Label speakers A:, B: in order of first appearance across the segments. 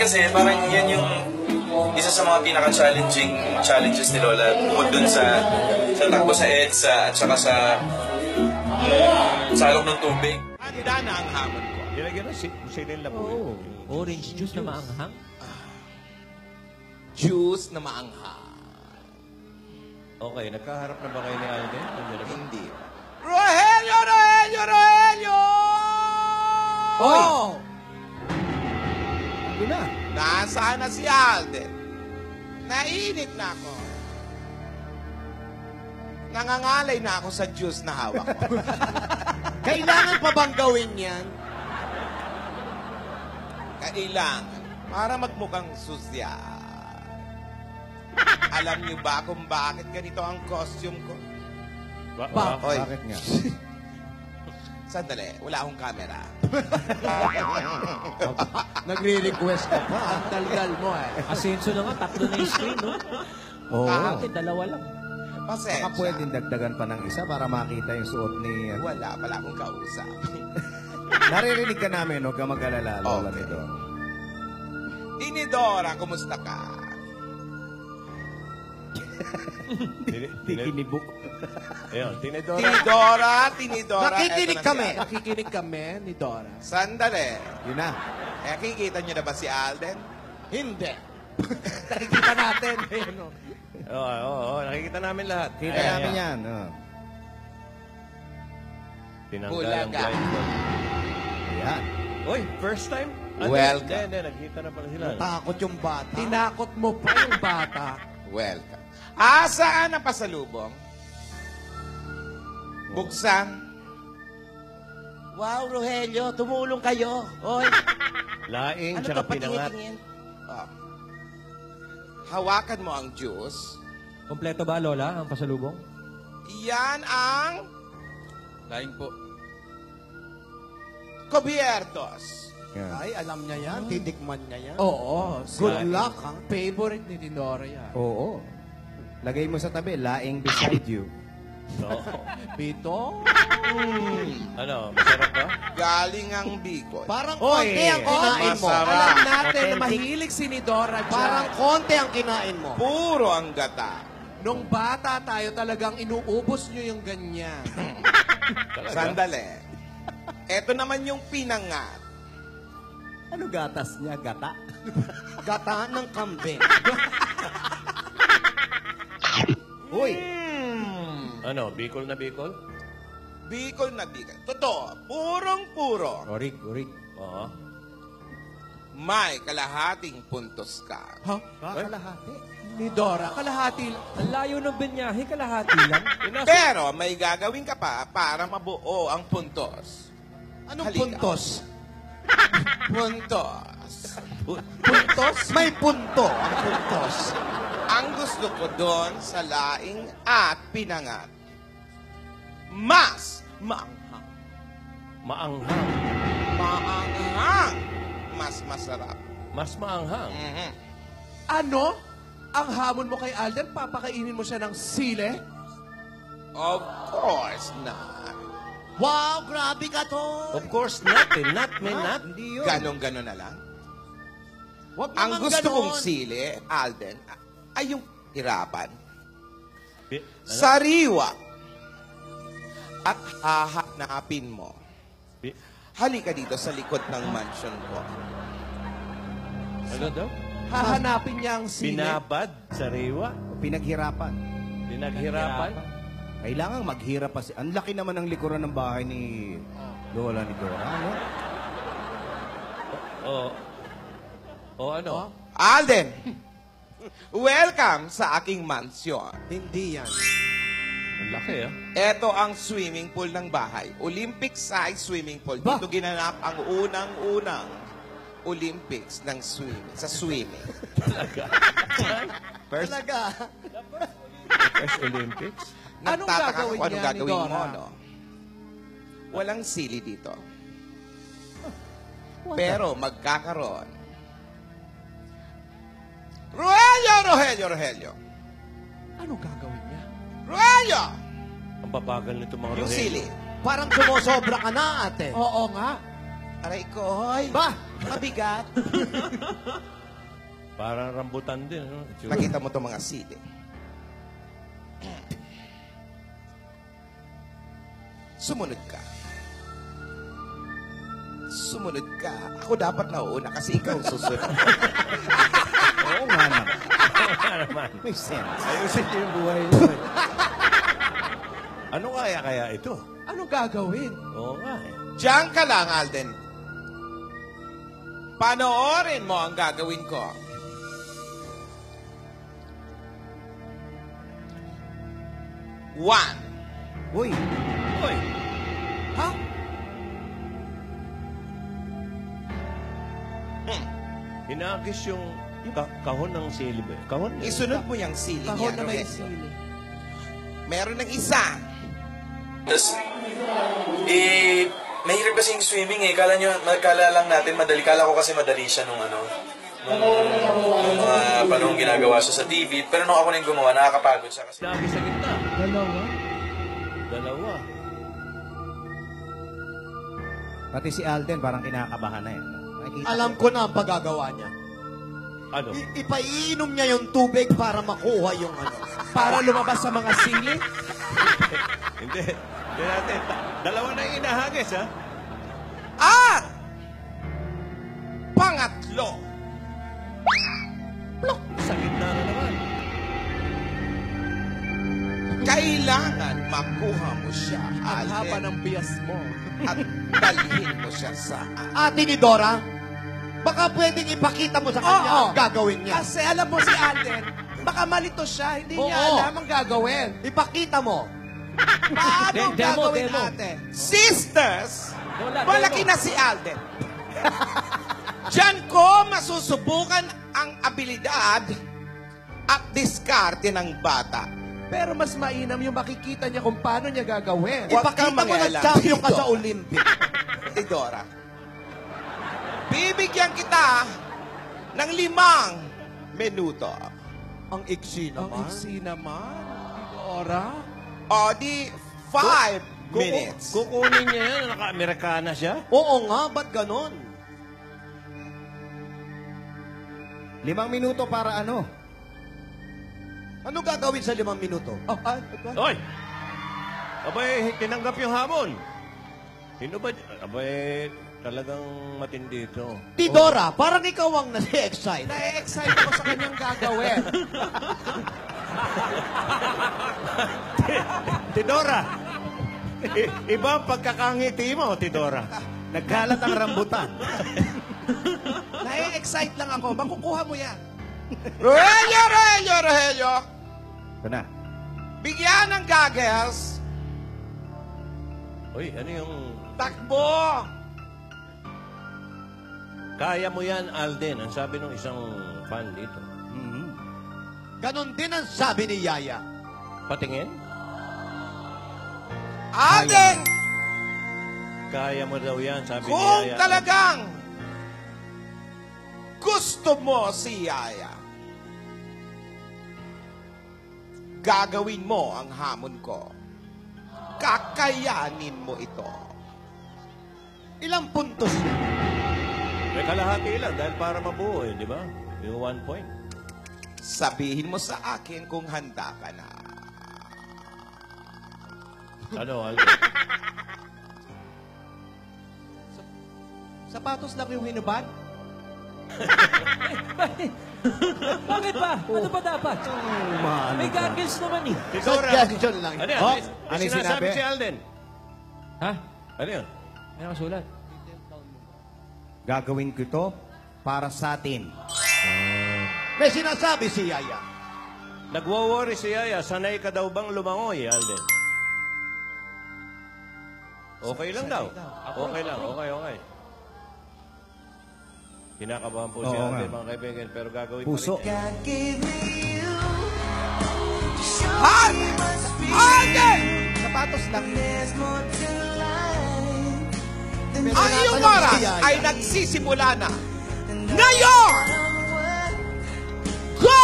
A: kasi parang yan yung isa sa mga pinaka-challenging challenges ni Lola bukod dun sa takbo sa EDSA at saka sa salok ng tubig.
B: Handa na ang hamon ko.
C: Nilagyan na silin na po.
D: Oh, orange juice na maanghang.
B: Juice na maanghang.
C: Okay, nagkaharap na ba kayo ni Alden?
B: Hindi. Rogelio! Rogelio! Rogelio!
D: Oh!
C: Ito na.
B: Nasaan na si Alden? Nainit na ako. Nangangalay na ako sa juice na hawak ko.
D: Kailangan pa bang gawin yan?
B: Kailangan. Para magmukhang susya. Alam niyo ba kung bakit ganito ang costume ko? Oy.
C: Bakit nga?
B: Sandali, wala akong camera.
D: Nagre-request ka pa. Ang daldal mo eh.
E: Asenso na nga, tatlo na yung screen, no?
C: Oo.
E: Kahapit, dalawa lang.
B: Pasensya.
C: Baka pwedeng dagdagan pa ng isa para makita yung suot ni...
B: Wala pala akong kausap.
C: Naririnig ka namin, huwag ka mag-alala, Lola
B: Okay.
C: nito.
B: Tinidora, kumusta ka?
C: Tikinibuk.
F: Ayun, Tinidora.
B: Tinidora.
D: Nakikinig
B: eto na
D: kami.
B: siya.
D: Nakikinig kami ni Dora.
B: Sandali.
C: Yun na.
B: Kikita niyo na ba si Alden?
D: Hindi. Nakikita natin. Ayun, oh.
F: Oo, nakikita namin lahat.
C: Kita namin yan. Oh.
F: Tinanggal ang
B: Bulaga.
F: blindfold.
C: Ayan.
F: Oy, first time?
B: Welcome.
F: Hindi, nagkita na pala sila.
D: Natakot yung bata. Tinakot mo pa yung bata.
B: Welcome. Saan ang pasalubong? Buksan.
D: Wow, Rogelio, tumulong kayo. Oy,
F: Laing, tsaka pinangat.
B: Oh. Hawakan mo ang juice.
E: Kompleto ba, Lola, ang pasalubong?
B: Yan ang
A: Laing po.
B: cubiertos.
C: Yan.
D: ay, alam niya yan. Titikman niya yan. Oo. Good luck, ha? Favorite ni Dinora yan.
C: Oo. Lagay mo sa tabi, laing beside you.
F: Oo.
D: Pito?
F: Ano, masarap ba?
B: Galing ang Bicol.
D: Parang
C: Oy,
D: konti ang kinain mo.
B: masarap.
D: Alam natin na
C: Authentic.
D: mahilig si Nidora dyan. Parang konti ang kinain mo.
B: Puro ang gata.
D: Nung bata tayo, talagang inuubos nyo yung ganyan.
B: Sandali. Ito naman yung pinangat.
C: Ano gatas niya? Gata?
D: Gata ng kambing.
C: Uy!
F: Ano, Bicol na Bicol?
B: Bicol na Bicol. Totoo. Purong-puro.
C: Orig.
F: Oo.
B: May kalahating puntos ka.
D: Ha?
C: Kalahati.
D: Nidora, kalahati.
E: Ang layo ng binyahe, kalahati lang.
B: Pero may gagawin ka pa para mabuo ang puntos.
D: Anong
B: Halika.
D: puntos?
B: Puntos.
D: Puntos? May punto ang puntos.
B: Ang gusto ko doon sa laing at pinangat. Mas maanghang.
F: Maanghang.
B: Maanghang. Mas masarap.
F: Mas maanghang.
B: Mhm.
D: Ano? Ang hamon mo kay Alden, papakainin mo siya ng sile?
B: Of course not.
D: Wow, grabe ka to.
F: Of course not, eh. Not, may not.
C: Hindi yun.
B: Ganon-ganon na lang.
D: Wag
B: Ang
D: naman
B: gusto
D: ganon.
B: kong sili, Alden, ay yung hirapan.
F: Bi- ano?
B: Sariwa. At hahanapin mo.
F: Bi-
B: Halika dito sa likod ng mansion ko.
F: Ano daw?
D: Hahanapin niya ang sile.
F: Binabad, sariwa,
C: Pinaghirapan.
F: pinaghirapan.
C: Kailangan maghirap pa. Ang laki naman ng likuran ng bahay ni Lola ni Dora. Ano?
F: O ano?
B: Alden, welcome sa aking mansion.
D: Hindi yan.
F: Ang laki, ah.
B: Ito ang swimming pool ng bahay. Olympic-size swimming pool. Dito ginanap ang unang-unang Olympics ng swimming. Sa swimming.
F: First,
D: Talaga.
F: first Olympics?
D: Anong
B: Nagtataka
D: gagawin
B: ko anong
D: niya ni
B: gagawin mo,
D: Dora?
B: no? Walang sili dito. Pero magkakaroon. Rogelio!
D: Anong gagawin niya?
B: Rogelio!
F: Ang babagal nito mga
B: Yung
F: Rogelio.
B: sili.
D: Parang sumusobra ka na, ate. Oo nga.
B: Aray ko, hoy.
D: Ba?
B: Mabigat.
F: Parang rambutan din. Ano?
B: Nakita mo itong mga sili. Sumunod ka. Sumunod ka. Ako dapat nauuna kasi ikaw susunod.
C: Oo nga naman.
F: naman.
C: May sense.
F: Ayusin niyo yung buhay niyo. eh. Ano kaya ito?
D: Anong gagawin?
F: Oo nga eh.
B: Diyan ka lang, Alden. Panoorin mo ang gagawin ko. One.
C: Uy,
F: Hoy,
D: Ha?
F: hinagis yung kahon ng sili ba? Kahon?
B: Isunod mo yung sili
D: Kahon
B: niya,
D: na may
B: Rogelio.
D: sili.
B: Meron ng isa.
A: Tapos, mahirap kasi yung swimming eh. Kala lang natin madali. Kala ko kasi madali siya nung mga panahon ginagawa siya sa TV. Pero nung ako na yung gumawa, nakakapagod siya kasi.
F: Hinagis sa gitna. Dalawa.
C: pati si Alden parang kinakabahan na eh. Nakikita
D: Alam ko na ang paggagawa niya.
F: Ano?
D: Ipaiinom niya yung tubig para makuha yung ano. Para lumabas sa mga sili?
F: Hindi. Hindi natin. Dalawa na yung inahagis, ha?
B: At pangatlo.
F: Sa gitna na naman.
B: Kailangan makuha mo siya,
D: Ang haba
B: Alden.
D: ng bias mo.
B: At dalhin mo siya sa...
D: Ate ni Dora, baka pwedeng ipakita mo sa kanya
G: Oo.
D: ang gagawin niya.
G: Kasi alam mo si Alden, baka malito siya, hindi niya
D: Oo.
G: alam ang gagawin.
D: Ipakita mo.
G: Paano ang
E: Demo,
G: gagawin
E: demo.
G: ate?
B: Sisters,
E: Lola,
B: malaki
E: demo.
B: na si Alden. Diyan ko masusubukan ang abilidad at diskarte ng bata.
G: Pero mas mainam yung makikita niya kung paano niya gagawin.
B: Huwag
D: Ipakita
B: kang
D: mo na
B: mangialam.
D: champion ka
B: Dito.
D: sa Olympic.
B: Tidora, bibigyan kita ng 5 minuto.
D: Ang iksi
G: Ang
D: naman.
G: iksi naman. Dora.
B: O di 5 minutes.
F: Kukunin niya yan. Naka-Amerikana siya.
D: Oo nga, ba't ganon?
C: 5 minuto para ano?
D: Ano gagawin sa 5 minuto?
G: Oh,
F: Hoy! Abay, tinanggap yung hamon. Sino ba? Abay, talagang matindi ito.
D: Tidora, parang ikaw ang nasi-excite.
G: na-excite ako sa kanyang gagawin.
F: Tidora! Iba ang pagkakangiti mo, Tidora.
C: Nagkalat ang rambutan.
G: Na-excite lang ako. Makukuha mo yan.
B: Rogelio!
C: Ito na.
B: Bigyan ng goggles.
F: Uy, ano yung...
B: Takbo.
F: Kaya mo yan, Alden. Ang sabi ng isang fan dito.
D: Ganon din ang sabi ni Yaya.
F: Patingin?
B: Alden,
F: Kaya mo daw yan, sabi ni
B: kung
F: Yaya.
B: talagang gusto mo si Yaya, gagawin mo ang hamon ko. Kakayanin mo ito.
D: Ilang puntos yun?
F: May kalahati lang dahil para mabuo eh, di ba? Yung 1 point.
B: Sabihin mo sa akin kung handa ka na.
F: Ano, Alden?
G: Sapatos lang yung hinubad.
E: Bakit ba? Ano ba dapat? May goggles naman eh.
F: Tidora!
D: Suggestion lang.
F: Ano yan?
C: Oh,
F: May
C: ano yung
F: sinasabi
C: sinabi?
F: si Alden?
E: Ha?
F: Ano yun?
E: May nakasulat.
C: Gagawin ko ito para sa atin.
D: May sinasabi si Yaya.
F: Nagwo-worry si Yaya, sanay ka daw bang lumangoy, Alden? Okay lang daw. Okay lang, okay. Kinakabahan po si
C: Oo
F: Alden,
C: nga.
F: mga kaibigan, pero gagawin
C: Puso.
F: pa rin niya.
B: Alden!
G: Sapatos lang. May
B: Ang iyong
D: tinatanong
B: oras
D: si Yaya.
B: ay nagsisimula na. Ngayon! Go!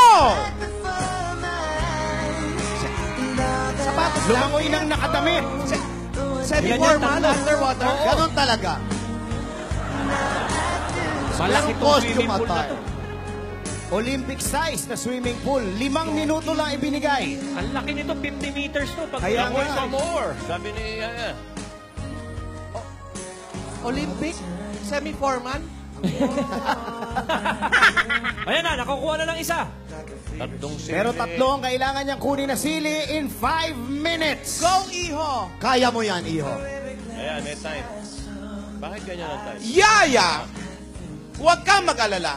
G: Sapatos lang.
C: Lumangoy ng nakadamit.
G: Semi-formal, underwater.
D: Ganon talaga.
E: Malaki
D: Yung
E: tong
D: costume
E: swimming pool na
D: attire.
E: to.
C: Olympic size na swimming pool. 5 minuto lang ibinigay.
E: Ang laki nito, 50 meters to. Pag
C: Kaya
F: More
C: nga.
F: for more. Sabi ni Yaya.
G: Olympic? Semi-foreman?
E: Ayan na, nakukuha na ng isa.
F: Tatlong sili.
C: Pero 3 ang kailangan niyang kunin na sili in 5 minutes.
G: Go, Iho! Kaya mo yan, Iho.
F: Ayan, may time. Bakit ganyan ang time?
B: Yaya! Huwag kang mag-alala.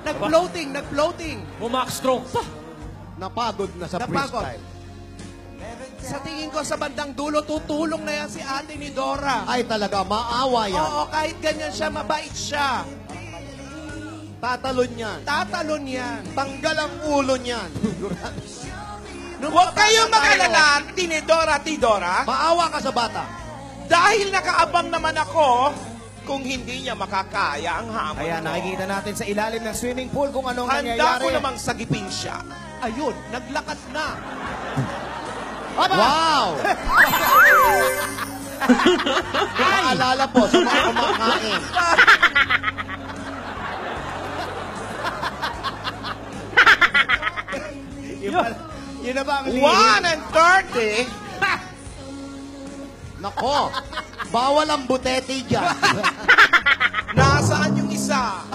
G: Nag-floating.
E: Bumakstroke pa.
G: Napagod na sa freestyle. Sa tingin ko sa bandang dulo, tutulong na yan si ate ni Dora. Ay talaga, maawa yan. Oo, kahit ganyan siya, mabait siya. Tatalon yan. Tanggal ang ulo niyan.
B: Huwag kayong mag-alala, Tinidora, Tidora.
G: Maawa ka sa bata.
B: Dahil nakaabang naman ako kung hindi niya makakaya ang hamon
C: Kaya
B: ko.
C: nakikita natin sa ilalim ng swimming pool kung anong
B: Handa
C: nangyayari.
B: ko namang sagipin siya.
G: Ayun, naglakad na.
C: Aba!
G: Wow! Maalala po sa mga kumakain.
C: Yun na ba ang
B: 1:30.
G: Nako, bawal ang butete dyan.
B: Nasaan yung isa?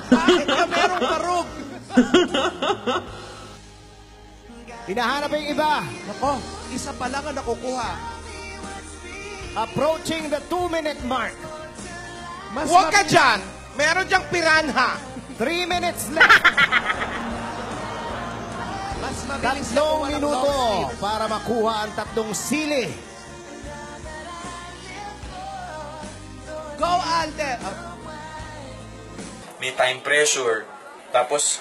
B: Bakit ka merong barog?
C: Hinahanap pa yung iba.
G: Nako, isa pa lang ang nakukuha.
C: Approaching the 2-minute mark.
B: Huwag ka dyan. Meron diyang piranha.
C: 3 minutes left.
G: Mas mabilis na
C: 3
G: kuha ng
C: minuto
G: long speed.
C: para makuha ang 3 sili.
G: Go, Alden!
A: May time pressure. Tapos,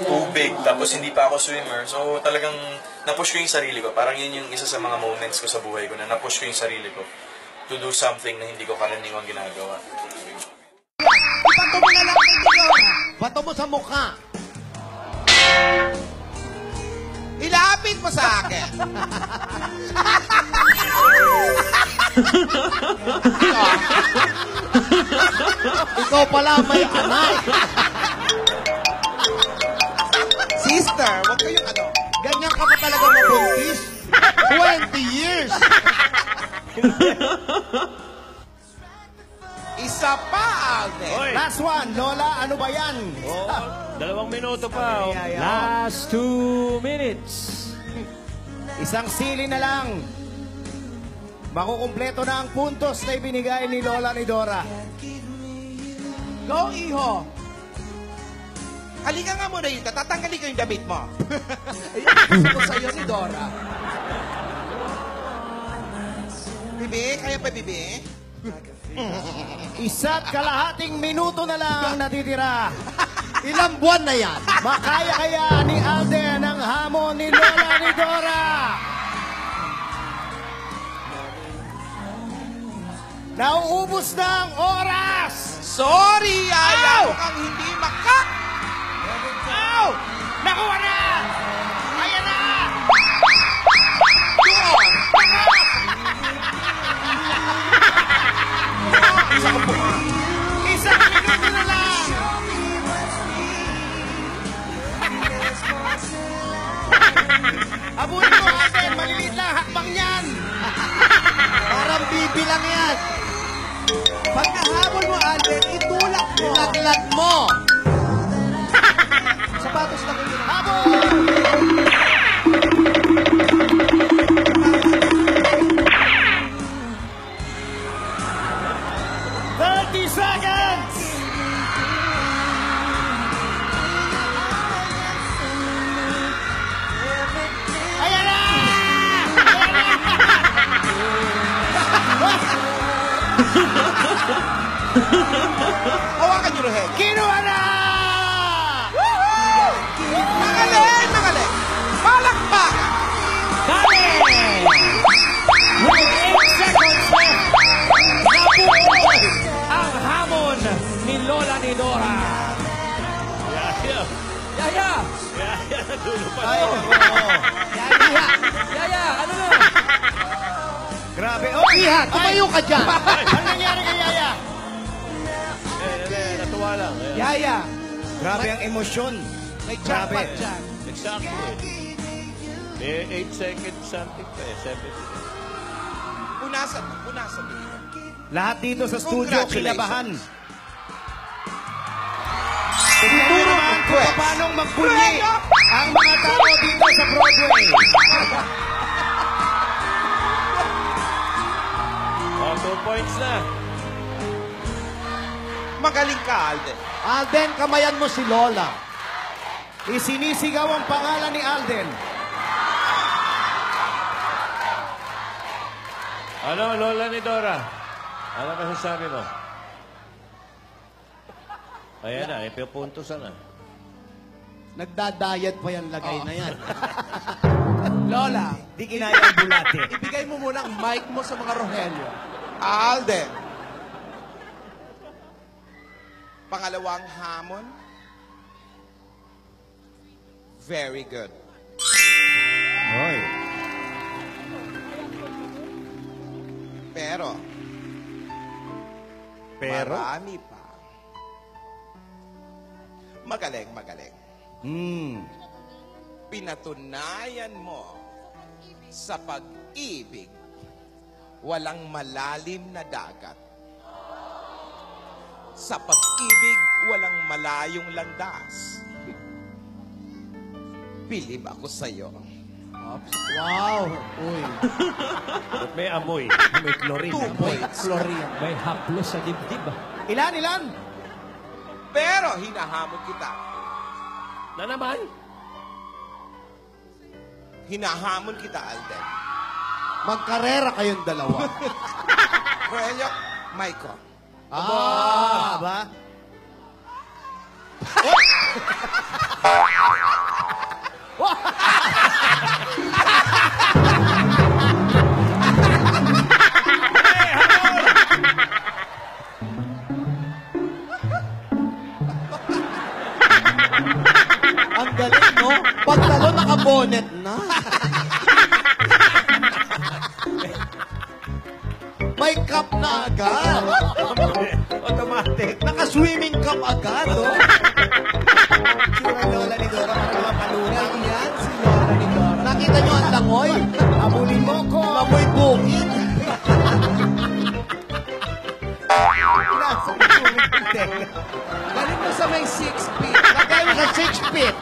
A: tubig. Tapos, hindi pa ako swimmer. So, talagang napush ko yung sarili ko. Parang yun yung isa sa mga moments ko sa buhay ko na napush ko yung sarili ko to do something na hindi ko karaniwang ginagawa.
G: Ibato mo na lang kay Dora. Bato mo sa mukha.
B: Ilapit mo sa akin.
G: Ikaw pala may anak.
B: Sister, huwag kayong ano.
G: Ganyan ka pa talaga mabuntis? 20 years!
B: Isa pa, Alden.
F: Hoy!
C: Last one, Lola, ano ba yan?
F: Oo, 2 minuto pa. Oh.
E: Last 2 minutes.
C: Isang sili na lang. Makukumpleto na ang puntos na ibinigay ni Lola ni Dora.
G: Go, Iho!
B: Halika nga muna yun. Tatanggalin ko yung damit mo.
G: Gusto ko sa'yo ni Dora.
B: Bibi, kaya pa, Bibi?
C: 1.5 minuto na lang ang natitira.
G: Ilang buwan na yan?
C: Makaya kaya ni Alden ang hamon ni Lola ni Dora? Nauubos na ang oras!
B: Sorry, Yaya. Mukhang hindi maka...
C: Ow! Nakuha na! Ayan na!
B: Doon.
C: Isang minuto na lang! Abutin mo, Alden! Maliliit lang, hakbang yan!
G: Parang bibilang yan. Pag nahabol mo, Alden, itulak mo. Ilaglag mo. Sapatos lang yung
C: Habol! Seconds! Ayan na!
B: Hawakan niyo, Rohel.
C: Kinuha na!
B: Magaling, magaling. Palakpak.
E: Dali! With 8 seconds left, nabuo ang hamon ni Lola ni Dora.
F: Yaya.
E: Yaya!
F: Yaya, dulo pa.
C: Ay,
E: Yaya! Yaya, ano na?
C: grabe. Oh,
G: Iha, tumayo ka dyan.
C: Ano nangyari kay Yaya?
G: Yaya,
C: Grabe ang emosyon.
G: may
C: Grabe.
G: jackpot dyan.
F: Exactly. Eh, 8 seconds something pa eh. 7 seconds.
B: Punasan mo.
C: Lahat dito sa studio,
B: Congratulations.
C: kinabahan. Tingnan niyo naman kung paano magbunyi ang mga tao dito sa Broadway.
F: Oh, 2 points na.
B: Magaling ka, Alden.
G: Alden, kamayan mo si Lola.
C: Isinisigaw ang pangalan ni Alden.
F: Ano, Lola ni Dora? Ano masasabi mo? Ayan na, ipipuntusan na.
G: Nagda-diet pa yan lagay na yan. Lola,
C: Di kinaya ang bulate.
G: ibigay mo muna ang mic mo sa mga Rogelio.
B: Alden. Pangalawang hamon. Very good.
C: Hoy.
B: Pero, marami pa. Magaling. Pinatunayan mo sa pag-ibig, walang malalim na dagat. Sa pag-ibig, walang malayong landas. Bilib ako sa'yo.
G: Wow. Uy.
F: Ba't may amoy?
C: May chlorine.
B: 2 points.
G: Chlorine.
E: May haplos sa dibdib.
C: Ilan?
B: Pero hinahamon kita.
F: Na naman?
B: Hinahamon kita, Alden.
G: Magkarera kayong dalawa.
B: Rogelio, Maiko.
C: Ba?
G: Ang galing, no? Pagtalo, naka-bonnet na. May cup na agad.
F: Automatic.
G: Naka-swimming cup agad, no?
C: Sura Lola ni Dora magkakapalunan.
G: Yan, si Lola ni Dora. Nakita nyo ang langoy?
C: Abulin mo ko.
G: Langoy bukid.
C: Pinasok yung tubig.
G: Galing mo sa may 6 feet. Lagay mo sa 6 feet.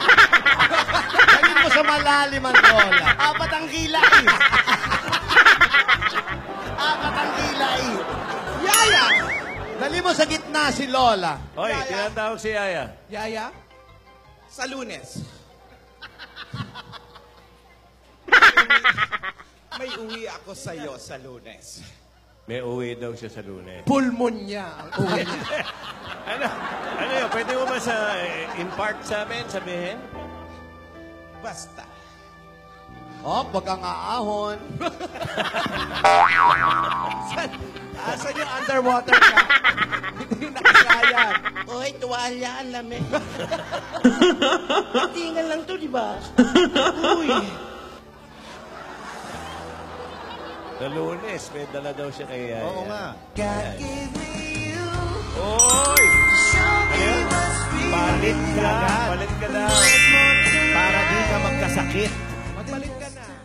G: Galing mo sa malalim ang Lola.
C: Apat ang kilay. Apat ang kilay.
G: Yaya! Dali mo sa gitna si Lola.
F: Hoy, tinatawag si Yaya.
G: Yaya?
B: Sa Lunes. May uwi ako sa'yo sa Lunes.
F: May uwi daw siya sa Lunes.
G: Pulmonya ang uwi niya.
F: Ano yun? Pwede mo ba sa in-part sa amin, sabihin?
B: Basta.
G: Oh, wag kang aahon. Asan yung underwater ka? Hindi yung nakasayang.
H: Oy, tuwalya ang lamig. Tingnan lang to, di ba? Uy.
F: Sa Lunes, may dala daw siya kay Yaya.
C: Oo nga.
F: Oy! Ayun. Palit ka daw.
C: Para di ka magkasakit.
G: Magpalit ka na.